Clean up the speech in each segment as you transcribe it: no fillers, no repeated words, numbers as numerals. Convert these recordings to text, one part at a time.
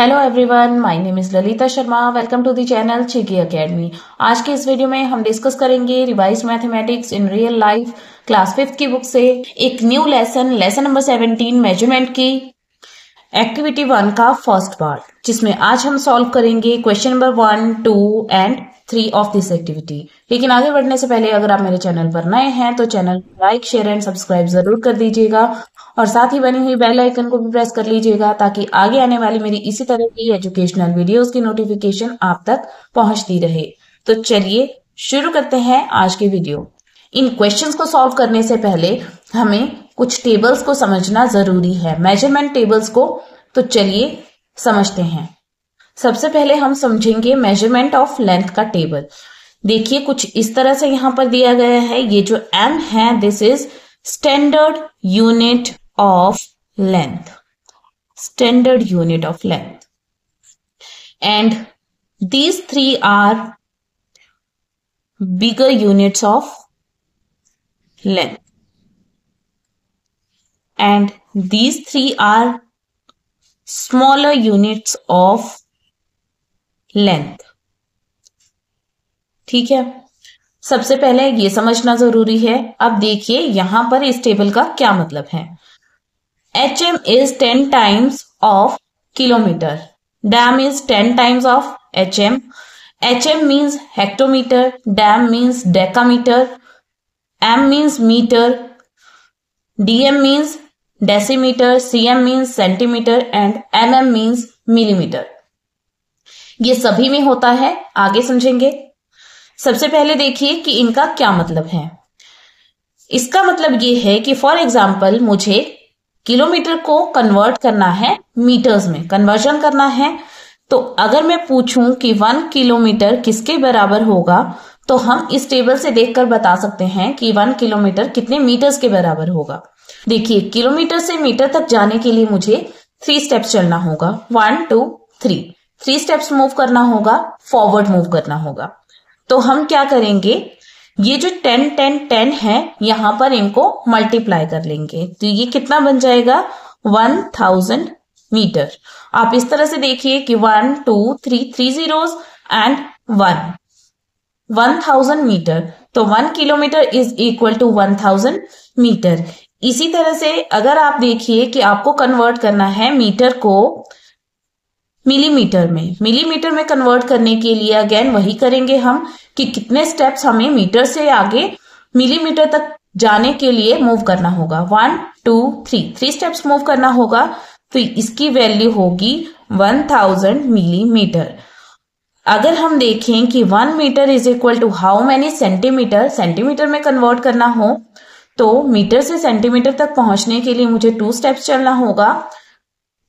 Hello everyone, my name is Lalita Sharma. Welcome to the channel Chiki academy. आज के इस video में हम डिस्कस करेंगे revise mathematics in real life class 5th की बुक से एक न्यू लेसन नंबर 17 मेजरमेंट की एक्टिविटी 1 का फर्स्ट पार्ट, जिसमें आज हम सॉल्व करेंगे question number 1, 2 and 3 of this activity. लेकिन आगे बढ़ने से पहले अगर आप मेरे चैनल पर नए हैं तो चैनल को लाइक, शेयर एंड सब्सक्राइब जरूर कर दीजिएगा और साथ ही बनी हुई बेल आइकन को भी प्रेस कर लीजिएगा ताकि आगे आने वाली मेरी इसी तरह की एजुकेशनल वीडियोस की नोटिफिकेशन आप तक पहुंचती रहे। तो चलिए शुरू करते हैं आज की वीडियो। इन क्वेश्चंस को सॉल्व करने से पहले हमें कुछ टेबल्स को समझना जरूरी है, मेजरमेंट टेबल्स को। तो चलिए समझते हैं। सबसे पहले हम समझेंगे मेजरमेंट ऑफ लेंथ का टेबल। देखिए कुछ इस तरह से यहां पर दिया गया है। ये जो m है, this is standard unit of length, standard unit of length, and these three are bigger units of length, and these three are smaller units of length। ठीक है, सबसे पहले ये समझना जरूरी है। अब देखिए यहां पर इस टेबल का क्या मतलब है। HM is 10 times of kilometer, dam is 10 times of HM, HM means hectometer, dam means decameter, M means meter, DM means decimeter, CM means centimeter and MM means millimeter। ये सभी में होता है, आगे समझेंगे। सबसे पहले देखिए कि इनका क्या मतलब है। इसका मतलब ये है कि फॉर एग्जाम्पल मुझे किलोमीटर को कन्वर्ट करना है मीटर्स में, कन्वर्जन करना है। तो अगर मैं पूछूं कि 1 किलोमीटर किसके बराबर होगा, तो हम इस टेबल से देखकर बता सकते हैं कि 1 किलोमीटर कितने मीटर्स के बराबर होगा। देखिए किलोमीटर से मीटर तक जाने के लिए मुझे 3 स्टेप्स चलना होगा। 1 2 3 स्टेप्स मूव करना होगा, फॉरवर्ड मूव करना होगा। तो हम क्या करेंगे, ये जो 10 10 10 है यहां पर इनको मल्टीप्लाई कर लेंगे। तो ये कितना बन जाएगा, 1000 मीटर। आप इस तरह से देखिए कि 1 2 3 zeros एंड 1000 मीटर। तो 1 kilometre is equal to 1000 metre. इसी तरह से अगर आप देखिए कि आपको कन्वर्ट करना है मीटर को मिलीमीटर में कन्वर्ट करने के लिए अगेन वही करेंगे हम कि कितने स्टेप्स हमें मीटर से आगे मिलीमीटर तक जाने के लिए मूव करना होगा। 1 2 3 स्टेप्स मूव करना होगा। तो इसकी वैल्यू होगी 1000 मिलीमीटर। अगर हम देखें कि 1 metre is equal to how many centimetre, centimetre में कन्वर्ट करना हो तो मीटर से सेंटीमीटर तक पहुंचने के लिए मुझे 2 स्टेप्स चलना होगा।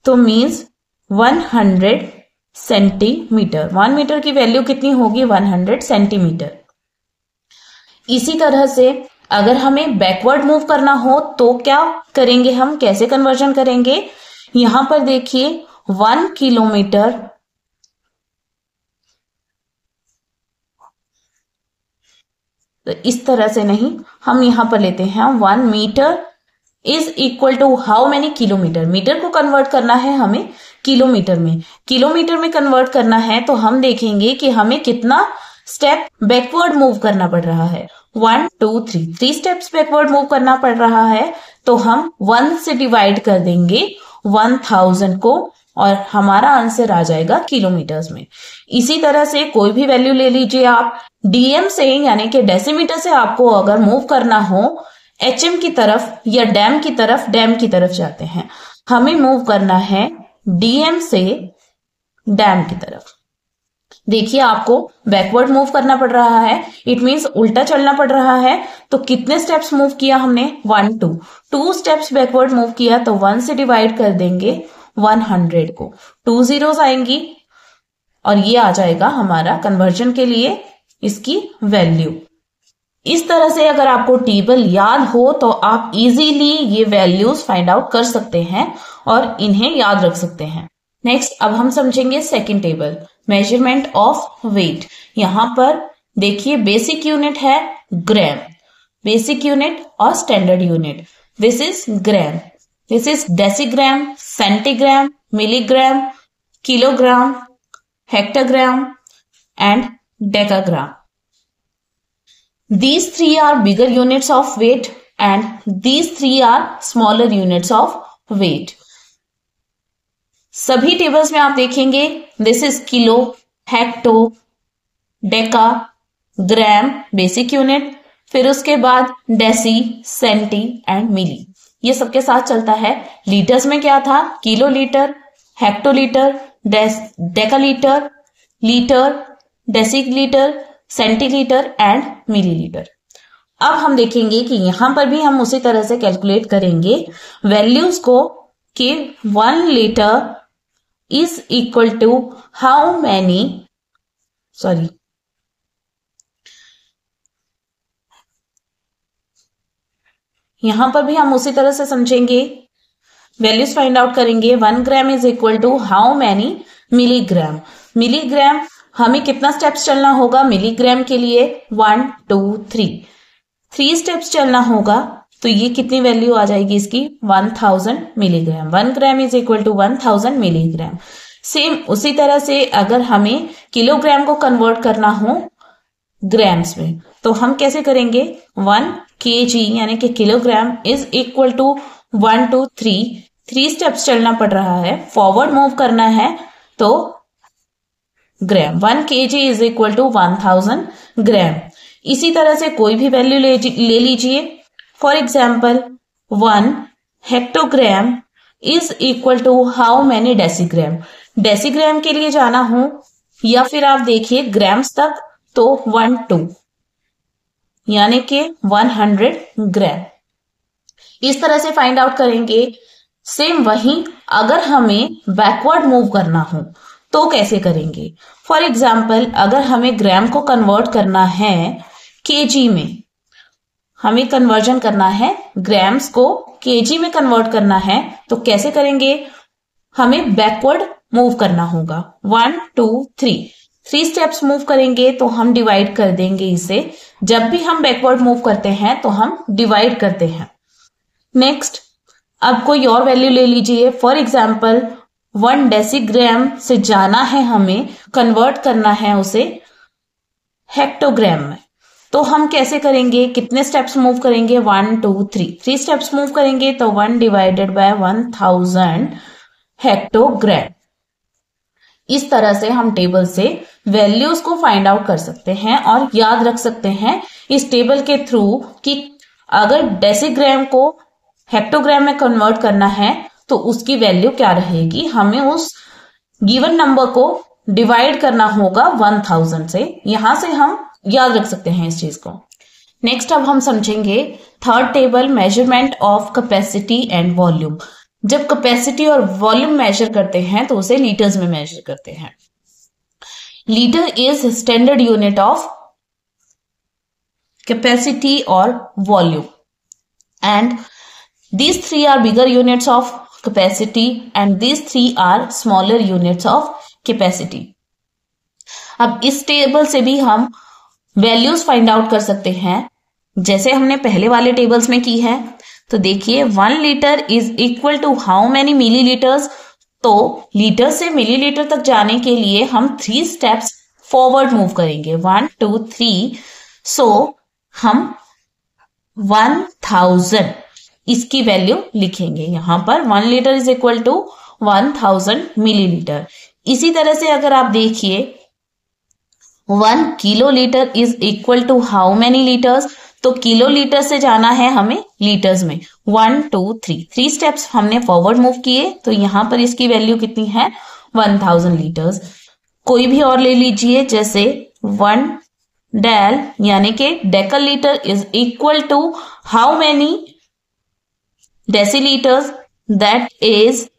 तो मीन्स 100 सेंटीमीटर। 1 मीटर की वैल्यू कितनी होगी, 100 सेंटीमीटर। इसी तरह से अगर हमें बैकवर्ड मूव करना हो तो क्या करेंगे, हम कैसे कन्वर्जन करेंगे। यहां पर देखिए 1 किलोमीटर तो इस तरह से नहीं, हम यहां पर लेते हैं 1 metre is equal to how many kilometre. Metre को कन्वर्ट करना है हमें किलोमीटर में कन्वर्ट करना है। तो हम देखेंगे कि हमें कितना स्टेप बैकवर्ड मूव करना पड़ रहा है। 1 2 3 स्टेप्स बैकवर्ड मूव करना पड़ रहा है। तो हम 1 से डिवाइड कर देंगे 1000 को और हमारा आंसर आ जाएगा किलोमीटर्स में। इसी तरह से कोई भी वैल्यू ले लीजिए आप। डीएम से यानी कि डेसीमीटर से आपको अगर मूव करना हो एचएम की तरफ या डैम की तरफ जाते हैं, हमें मूव करना है डीएम से डैम की तरफ। देखिए आपको बैकवर्ड मूव करना पड़ रहा है, इट मींस उल्टा चलना पड़ रहा है। तो कितने स्टेप्स मूव किया हमने, 1 2 स्टेप्स बैकवर्ड मूव किया। तो 1 से डिवाइड कर देंगे 100 को, 2 zeros आएंगी और ये आ जाएगा हमारा कन्वर्जन के लिए इसकी वैल्यू। इस तरह से अगर आपको टेबल याद हो तो आप इजीली ये वैल्यूज फाइंड आउट कर सकते हैं और इन्हें याद रख सकते हैं। नेक्स्ट अब हम समझेंगे second table, measurement of weight. यहां पर देखिए बेसिक यूनिट है ग्राम, बेसिक यूनिट और standard unit. This is gram, this is decigram, centigram, milligram, kilogram, hectogram and decagram. These three are bigger units of weight and these three are smaller units of weight. सभी tables में आप देखेंगे this is kilo, hecto, Deka, gram basic unit, फिर उसके बाद deci, centi and मिली, ये सबके साथ चलता है। लीटर्स में क्या था, kilo litre, hectolitre, decalitre, litre, decilitre, centilitre and millilitre. अब हम देखेंगे कि यहां पर भी हम उसी तरह से कैलकुलेट करेंगे वैल्यूज को कि 1 litre is equal to how many, यहां पर भी हम उसी तरह से समझेंगे, वैल्यूज फाइंड आउट करेंगे। 1 gram is equal to how many milligram. Milligram हमें कितना स्टेप्स चलना होगा मिलीग्राम के लिए, 1 2 3 स्टेप्स चलना होगा, तो ये कितनी वैल्यू आ जाएगी इसकी, 1000 milligram. 1 gram is equal to 1000 milligram. Same उसी तरह से अगर हमें किलोग्राम को कन्वर्ट करना हो ग्राम्स में, तो हम कैसे करेंगे, 1 kg यानी कि kilogram is equal to 1 2 3 steps चलना पड़ रहा है, फॉरवर्ड मूव करना है तो gram, 1 kg is equal to 1000 gram. इसी तरह से कोई भी वैल्यू ले लीजिए, for example 1 hectogram is equal to how many decigram. Decigram के लिए जाना हो या फिर आप देखिए ग्राम्स तक तो 1 2 यानी कि 100 ग्राम। इस तरह से फाइंड आउट करेंगे। सेम वही अगर हमें बैकवर्ड मूव करना हो तो कैसे करेंगे, फॉर एग्जाम्पल अगर हमें ग्राम को कन्वर्ट करना है केजी में, हमें कन्वर्जन करना है ग्राम्स को केजी में कन्वर्ट करना है, तो कैसे करेंगे, हमें बैकवर्ड मूव करना होगा, 1 2 3 स्टेप्स मूव करेंगे तो हम डिवाइड कर देंगे इसे। जब भी हम बैकवर्ड मूव करते हैं तो हम डिवाइड करते हैं। नेक्स्ट अब कोई और वैल्यू ले लीजिए, फॉर एग्जाम्पल 1 डेसीग्राम से जाना है, हमें कन्वर्ट करना है उसे हेक्टोग्राम में, तो हम कैसे करेंगे, कितने स्टेप्स मूव करेंगे, 1 2 3 स्टेप्स मूव करेंगे, तो 1 डिवाइडेड बाय 1000 हेक्टोग्राम। इस तरह से हम टेबल से वैल्यूज को फाइंड आउट कर सकते हैं और याद रख सकते हैं इस टेबल के थ्रू कि अगर डेसीग्राम को हेक्टोग्राम में कन्वर्ट करना है तो उसकी वैल्यू क्या रहेगी, हमें उस गिवन नंबर को डिवाइड करना होगा 1000 से। यहां से हम याद रख सकते हैं इस चीज को। नेक्स्ट अब हम समझेंगे third table, measurement of capacity and volume. जब कैपेसिटी और वॉल्यूम मेजर करते हैं तो उसे लीटर्स में मेजर करते हैं। Litre is standard unit of capacity और volume and these three are bigger units of capacity and these three are smaller units of capacity. अब इस टेबल से भी हम वैल्यूज फाइंड आउट कर सकते हैं जैसे हमने पहले वाले टेबल्स में की है। तो देखिए 1 litre is equal to how many millilitres, तो लीटर से मिलीलीटर तक जाने के लिए हम 3 स्टेप्स फॉरवर्ड मूव करेंगे, 1 2 3। सो हम 1000 इसकी वैल्यू लिखेंगे यहां पर, 1 litre is equal to 1000 millilitre. इसी तरह से अगर आप देखिए 1 kilo litre is equal to how many litres, तो किलो लीटर से जाना है हमें लीटर्स में, 1 2 3 स्टेप्स हमने फॉरवर्ड मूव किए, तो यहां पर इसकी वैल्यू कितनी है, 1000 लीटर्स। कोई भी और ले लीजिए, जैसे 1 डेल यानी कि decalitre is equal to how many decilitres, that is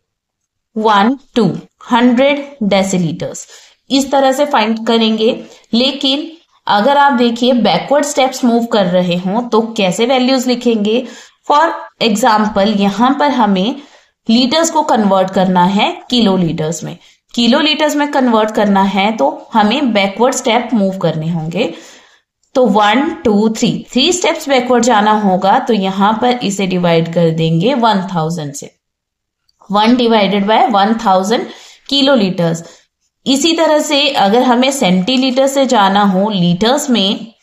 1 2 100 decilitres. इस तरह से फाइंड करेंगे। लेकिन अगर आप देखिए बैकवर्ड स्टेप्स मूव कर रहे हो तो कैसे वैल्यूज लिखेंगे, फॉर एग्जाम्पल यहां पर हमें लीटर्स को कन्वर्ट करना है किलो लीटर्स में, किलो लीटर्स में कन्वर्ट करना है तो हमें बैकवर्ड स्टेप मूव करने होंगे। तो 1 2 3 स्टेप्स बैकवर्ड जाना होगा, तो यहां पर इसे डिवाइड कर देंगे 1000 से, 1 डिवाइडेड बाय 1000 किलोलीटर्स। इसी तरह से अगर हमें सेंटीलीटर से जाना हो लीटर्स में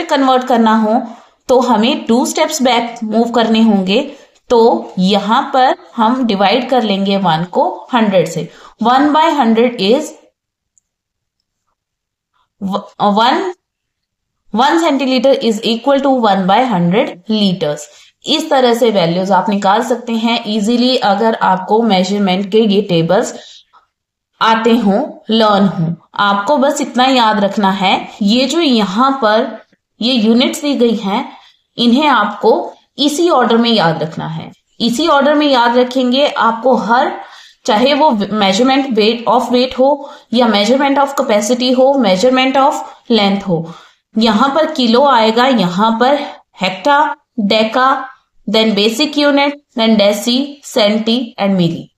कन्वर्ट करना हो तो हमें 2 स्टेप्स बैक मूव करने होंगे। तो यहां पर हम डिवाइड कर लेंगे 1 को 100 से। 1/100 is 1 centilitre is equal to 1/100 litres. इस तरह से वैल्यूज आप निकाल सकते हैं इजीली अगर आपको मेजरमेंट के ये टेबल्स आते हो, लर्न हो। आपको बस इतना याद रखना है, ये जो यहां पर ये यूनिट्स दी गई हैं इन्हें आपको इसी ऑर्डर में याद रखना है। इसी ऑर्डर में याद रखेंगे आपको चाहे वो मेजरमेंट वेट हो या मेजरमेंट ऑफ कैपेसिटी हो, मेजरमेंट ऑफ लेंथ हो। यहां पर किलो आएगा, यहां पर hecta, deca, then basic unit, then deci, centi and milli.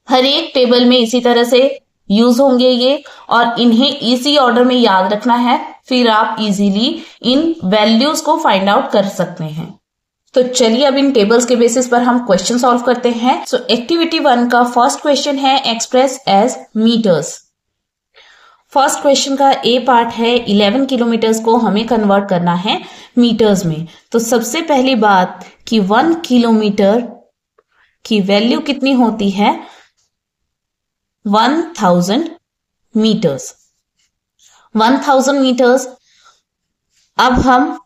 हर एक टेबल में इसी तरह से यूज होंगे ये, और इन्हें इसी ऑर्डर में याद रखना है, फिर आप इजीली इन वैल्यूज को फाइंड आउट कर सकते हैं। तो चलिए अब इन टेबल्स के बेसिस पर हम क्वेश्चन सॉल्व करते हैं। सो एक्टिविटी 1 का फर्स्ट क्वेश्चन है express as metres. First question का ए पार्ट है 11 किलोमीटर्स को हमें कन्वर्ट करना है मीटर्स में। तो सबसे पहली बात कि 1 किलोमीटर की वैल्यू कितनी होती है, 1000 मीटर्स। 1000 मीटर्स। अब हम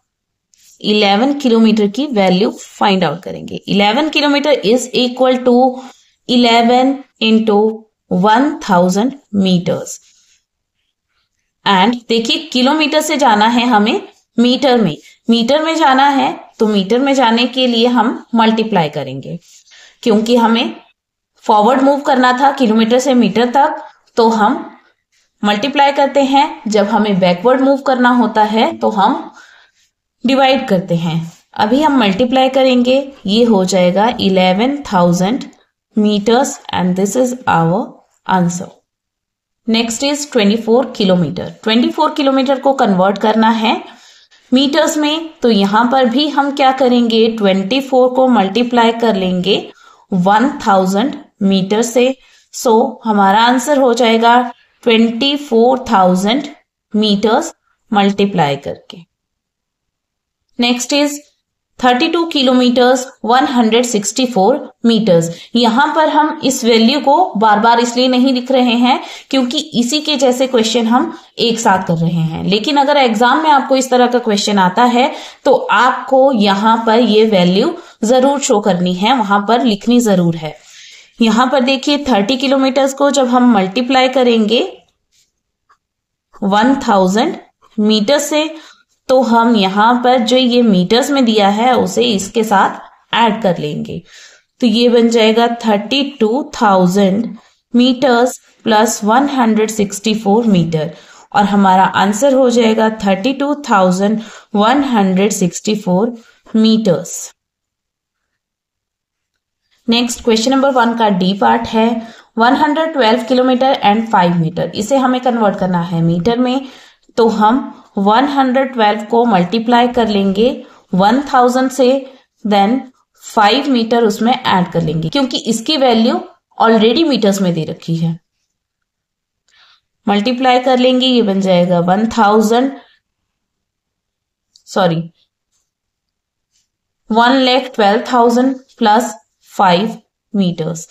11 किलोमीटर की वैल्यू फाइंड आउट करेंगे। 11 kilometre is equal to 11 into 1000 metres. And देखिए किलोमीटर से जाना है हमें मीटर में जाना है, तो मीटर में जाने के लिए हम मल्टीप्लाई करेंगे, क्योंकि हमें फॉरवर्ड मूव करना था किलोमीटर से मीटर तक, तो हम मल्टीप्लाई करते हैं। जब हमें बैकवर्ड मूव करना होता है तो हम डिवाइड करते हैं। अभी हम मल्टीप्लाई करेंगे, ये हो जाएगा 11,000 metres and this is our answer. Next is 24 kilometre. 24 kilometre को कन्वर्ट करना है मीटर्स में, तो यहां पर भी हम क्या करेंगे, 24 को मल्टीप्लाई कर लेंगे 1000 मीटर से। सो हमारा आंसर हो जाएगा 24,000 मीटर्स मल्टीप्लाई करके। Next is 32 kilometres 164 metres. यहां पर हम इस वैल्यू को बार बार इसलिए नहीं लिख रहे हैं क्योंकि इसी के जैसे क्वेश्चन हम एक साथ कर रहे हैं, लेकिन अगर एग्जाम में आपको इस तरह का क्वेश्चन आता है तो आपको यहां पर ये वैल्यू जरूर शो करनी है, वहां पर लिखनी जरूर है। यहां पर देखिए 30 किलोमीटर्स को जब हम मल्टीप्लाई करेंगे 1000 मीटर से, तो हम यहां पर जो ये मीटर्स में दिया है उसे इसके साथ ऐड कर लेंगे, तो ये बन जाएगा 32,000 मीटर्स प्लस 164 मीटर, और हमारा आंसर हो जाएगा 32,164 मीटर्स। नेक्स्ट क्वेश्चन नंबर 1 का डी पार्ट है 112 किलोमीटर एंड 5 मीटर। इसे हमें कन्वर्ट करना है मीटर में, तो हम 112 को मल्टीप्लाई कर लेंगे 1000 से, देन 5 मीटर उसमें ऐड कर लेंगे क्योंकि इसकी वैल्यू ऑलरेडी मीटर्स में दे रखी है। मल्टीप्लाई कर लेंगे, ये बन जाएगा 1,12,000 प्लस 5 मीटर्स,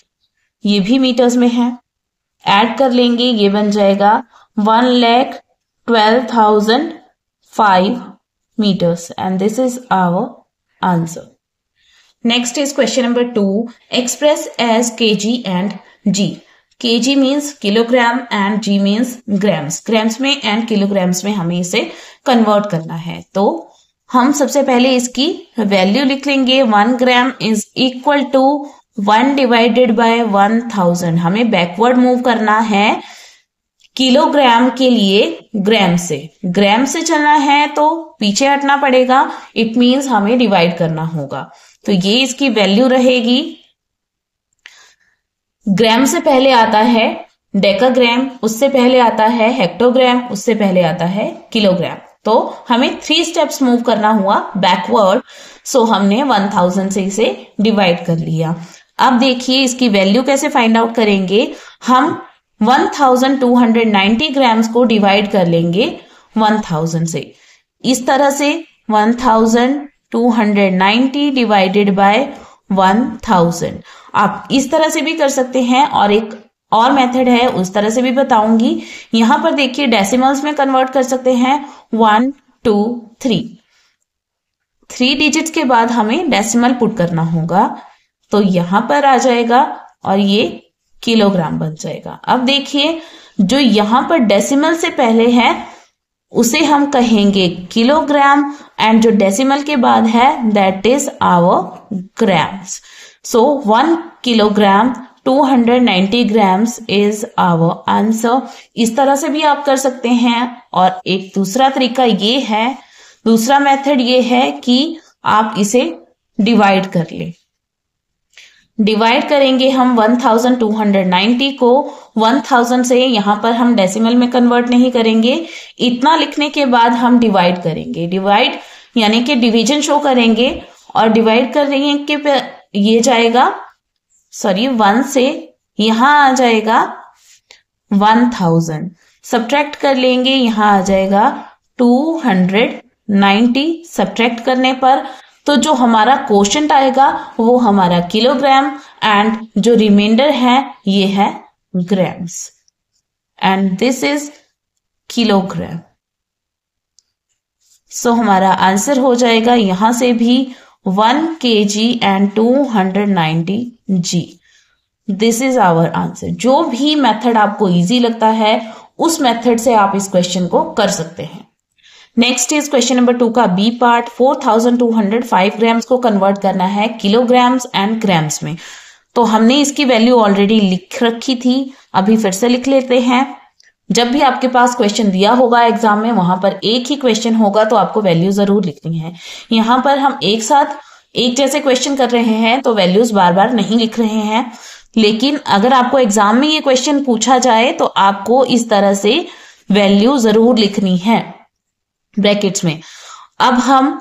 ये भी मीटर्स में है। ऐड कर लेंगे, ये बन जाएगा 1,12,005 meters, and this is our answer. Next is question number 2. Express as kg and g. kg means kilogram and g means grams. grams में and kilograms में हमें इसे convert करना है, तो हम सबसे पहले इसकी वैल्यू लिख लेंगे। 1 gram is equal to 1 divided by 1000। हमें बैकवर्ड मूव करना है किलोग्राम के लिए ग्राम से चलना है तो पीछे हटना पड़ेगा, इट मीन्स हमें डिवाइड करना होगा, तो ये इसकी वैल्यू रहेगी। ग्राम से पहले आता है डेकाग्राम, उससे पहले आता है हेक्टोग्राम, उससे पहले आता है किलोग्राम, तो हमें 3 स्टेप्स मूव करना हुआ बैकवर्ड, सो हमने 1000 से इसे डिवाइड कर लिया। अब देखिए इसकी वैल्यू कैसे फाइंड आउट करेंगे। हम 1290 ग्राम्स को डिवाइड कर लेंगे 1000 से। इस तरह से 1290 डिवाइडेड बाय 1000 आप इस तरह से भी कर सकते हैं, और एक और मेथड है उस तरह से भी बताऊंगी। यहां पर देखिए डेसिमल्स में कन्वर्ट कर सकते हैं 1 2 3 डिजिट्स के बाद हमें डेसिमल पुट करना होगा, तो यहां पर आ जाएगा और ये किलोग्राम बन जाएगा। अब देखिए जो यहां पर डेसिमल से पहले है उसे हम कहेंगे किलोग्राम, एंड जो डेसिमल के बाद है that is our grams. So 1 kilogram 290 grams is our answer. इस तरह से भी आप कर सकते हैं। और एक दूसरा तरीका ये है, दूसरा मेथड ये है कि आप इसे डिवाइड कर लें। डिवाइड करेंगे हम 1290 को 1000 से, यहां पर हम डेसिमल में कन्वर्ट नहीं करेंगे। इतना लिखने के बाद हम डिवाइड करेंगे, डिवाइड यानी कि डिवीजन शो करेंगे, और डिवाइड करेंगे कि ये जाएगा 1 से यहां आ जाएगा 1000, सब्ट्रैक्ट कर लेंगे, यहां आ जाएगा 290। सब्ट्रैक्ट करने पर तो जो हमारा क्वोशंट आएगा वो हमारा किलोग्राम, एंड जो रिमाइंडर है ये है grams, and this is kilogram. So हमारा आंसर हो जाएगा यहां से भी 1 kg and 290 g। This is our answer. जो भी मेथड आपको इजी लगता है उस मेथड से आप इस क्वेश्चन को कर सकते हैं। नेक्स्ट इज क्वेश्चन नंबर 2 का बी पार्ट। 4205 ग्राम्स को कन्वर्ट करना है किलोग्राम्स एंड ग्राम्स में। तो हमने इसकी वैल्यू ऑलरेडी लिख रखी थी, अभी फिर से लिख लेते हैं। जब भी आपके पास क्वेश्चन दिया होगा एग्जाम में, वहां पर एक ही क्वेश्चन होगा तो आपको वैल्यू जरूर लिखनी है। यहां पर हम एक साथ एक जैसे क्वेश्चन कर रहे हैं तो वैल्यूज बार बार नहीं लिख रहे हैं, लेकिन अगर आपको एग्जाम में ये क्वेश्चन पूछा जाए तो आपको इस तरह से वैल्यू जरूर लिखनी है ब्रैकेट्स में। अब हम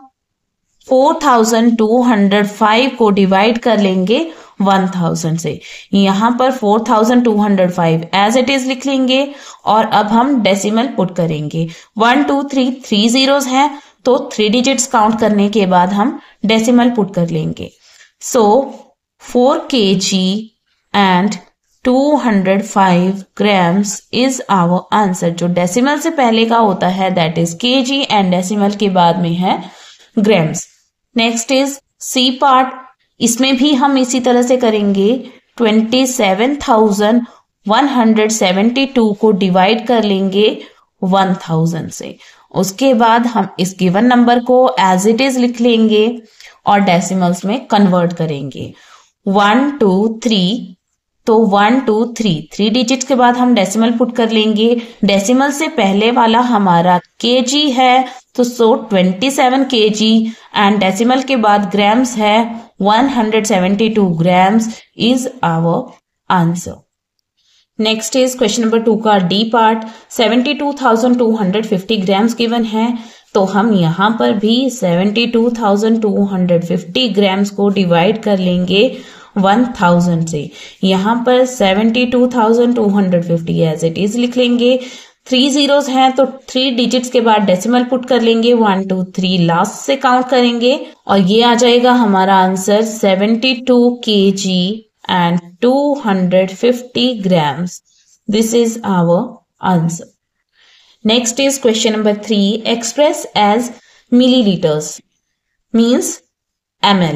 4205 को डिवाइड कर लेंगे 1000 से। यहां पर 4205 एज इट इज लिख लेंगे, और अब हम डेसिमल पुट करेंगे। 1 2 3 3 zeros हैं, तो 3 डिजिट्स काउंट करने के बाद हम डेसिमल पुट कर लेंगे। So 4 kg and 205 grams is our answer. जो डेसिमल से पहले का होता है that is kg, and decimal के बाद में है grams. Next is C part. इसमें भी हम इसी तरह से करेंगे। 27,172 को डिवाइड कर लेंगे 1000 से। उसके बाद हम इस गिवन नंबर को एज इट इज लिख लेंगे और डेसिमल्स में कन्वर्ट करेंगे। 1 2 3, तो 1 2 3 डिजिट्स के बाद हम डेसिमल पुट कर लेंगे। डेसिमल से पहले वाला हमारा kg है, तो 27 kg, एंड डेसिमल के बाद ग्राम्स है 172 grams is our answer. Next is question number 2 का डी पार्ट। 72,250 ग्राम्स गिवन है, तो हम यहां पर भी 72,250 ग्राम्स को डिवाइड कर लेंगे 1000 से। यहां पर 72,250 एज इट इज लिख लेंगे। 3 zeros हैं, तो 3 डिजिट्स के बाद डेसिमल पुट कर लेंगे। 1 2 3 लास्ट से काउंट करेंगे, और ये आ जाएगा हमारा answer 72 kg and 250 grams. This is our answer. Next is question number 3. Express as milliliters means ml.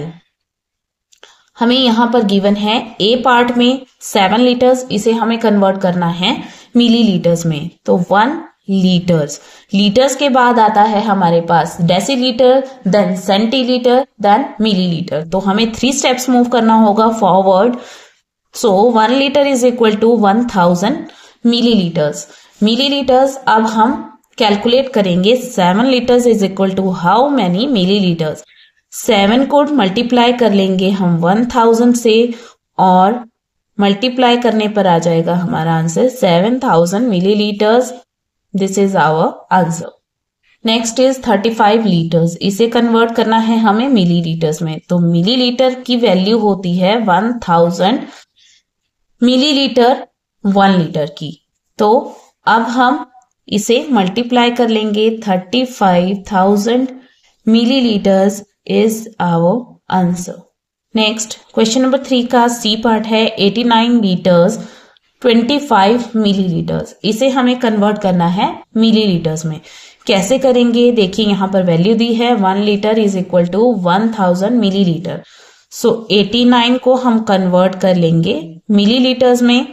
हमें यहां पर गिवन है ए पार्ट में 7 लीटर्स, इसे हमें कन्वर्ट करना है मिलीलीटर्स में। तो 1 लीटर्स, लीटर्स के बाद आता है हमारे पास decilitre, then centilitre, then millilitre. तो हमें 3 स्टेप्स मूव करना होगा forward. So 1 litre is equal to 1000 millilitres. Millilitres अब हम कैलकुलेट करेंगे। 7 litres is equal to how many millilitres. 7 को मल्टीप्लाई कर लेंगे हम 1000 से, और मल्टीप्लाई करने पर आ जाएगा हमारा answer 7000 millilitres. This is our answer. Next is 35 litres, इसे कन्वर्ट करना है हमें मिलीलीटर्स में। तो मिलीलीटर की वैल्यू होती है 1000 मिलीलीटर 1 लीटर की। तो अब हम इसे मल्टीप्लाई कर लेंगे, 35,000 millilitres is our answer. Next question number 3 का सी पार्ट है 89 लीटर्स 25 मिलीलीटर्स, इसे हमें कन्वर्ट करना है मिलीलीटर्स में। कैसे करेंगे, देखिए यहां पर वैल्यू दी है 1 litre is equal to 1000 millilitre. So 89 को हम कन्वर्ट कर लेंगे मिलीलीटर्स में,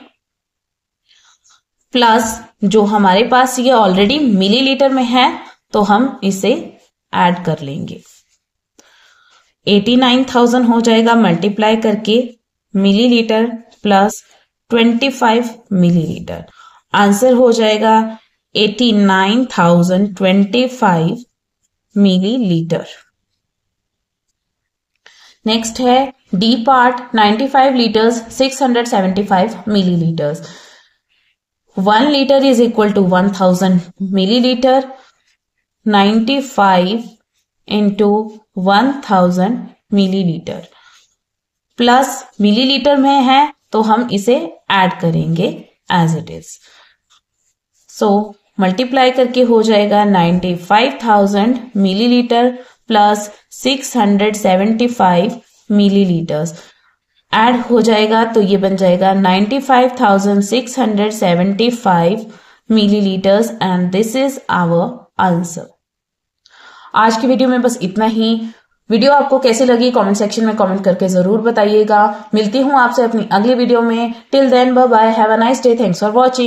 प्लस जो हमारे पास ये ऑलरेडी मिलीलीटर में है तो हम इसे ऐड कर लेंगे। 89,000 हो जाएगा मल्टीप्लाई करके मिलीलीटर प्लस 25 मिलीलीटर, आंसर हो जाएगा 89,025 मिलीलीटर। नेक्स्ट है D part 95 litres 675 millilitres. 1 litre is equal to 1000 millilitre, 95 into 1000 millilitre, plus millilitre में है तो हम इसे ऐड करेंगे as it is. So multiply करके हो जाएगा 95,000 मिलीलीटर प्लस 675 मिलीलीटर्स, ऐड हो जाएगा तो ये बन जाएगा 95,675 millilitres and this is our answer. आज की वीडियो में बस इतना ही। वीडियो आपको कैसी लगी कमेंट सेक्शन में कमेंट करके जरूर बताइएगा। मिलती हूँ आपसे अपनी अगली वीडियो में। Till then bye bye, have a nice day, thanks for watching.